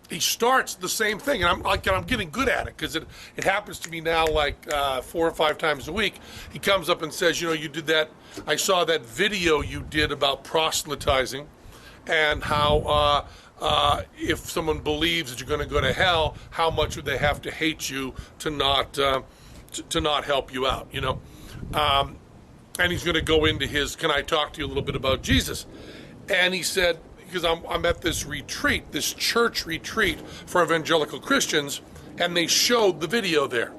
he starts the same thing, and I'm getting good at it because it happens to me now like 4 or 5 times a week. He comes up and says, you did that. I saw that video you did about proselytizing, and how if someone believes that you're going to go to hell, how much would they have to hate you to not help you out? And he's going to go into his. Can I talk to you a little bit about Jesus? And he said, because I'm at this retreat, this church retreat for evangelical Christians, and they showed the video there.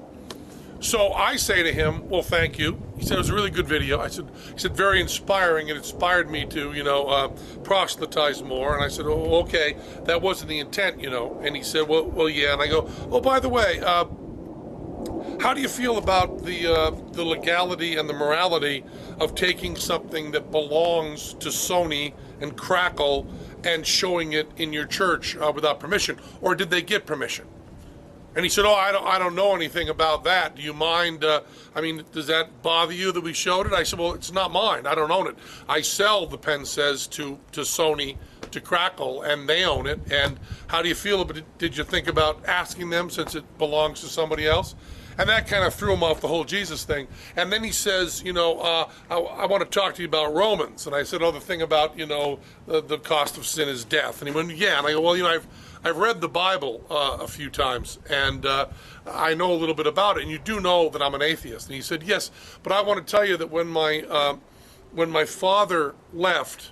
So I say to him, well, thank you. He said, it was a really good video. He said, very inspiring. It inspired me to, proselytize more. And I said, oh, okay, that wasn't the intent, And he said, well, yeah. And I go, oh, by the way, how do you feel about the legality and the morality of taking something that belongs to Sony and Crackle and showing it in your church without permission? Or did they get permission? And he said, oh, I don't know anything about that. Do you mind? Does that bother you that we showed it? I said, well, it's not mine. I don't own it. I sell the Penn Says to Sony, to Crackle, and they own it. And how do you feel about it? Did you think about asking them since it belongs to somebody else? And that kind of threw him off the whole Jesus thing. And then he says, I want to talk to you about Romans. And I said, the thing about, the cost of sin is death. And he went, yeah. And I go, well, I've read the Bible a few times, and I know a little bit about it. And you do know that I'm an atheist. And he said, yes, but I want to tell you that when my father left,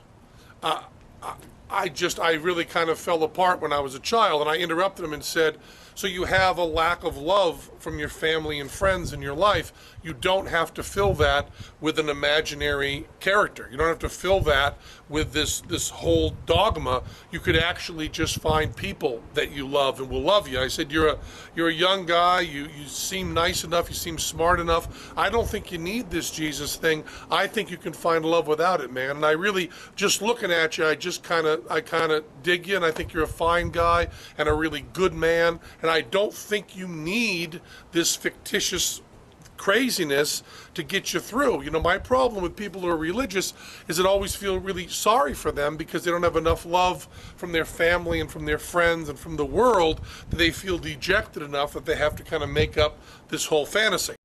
I really kind of fell apart when I was a child. And I interrupted him and said, so you have a lack of love from your family and friends in your life. You don't have to fill that with an imaginary character. You don't have to fill that with this whole dogma. You could actually just find people that you love and will love you. I said, you're a young guy. You seem nice enough. You seem smart enough. I don't think you need this Jesus thing. I think you can find love without it, man. And I really, just looking at you, I kind of dig you, and I think you're a fine guy and a really good man. And I don't think you need this fictitious craziness to get you through. My problem with people who are religious is I always feel really sorry for them because they don't have enough love from their family and from their friends and from the world that they feel dejected enough that they have to kind of make up this whole fantasy.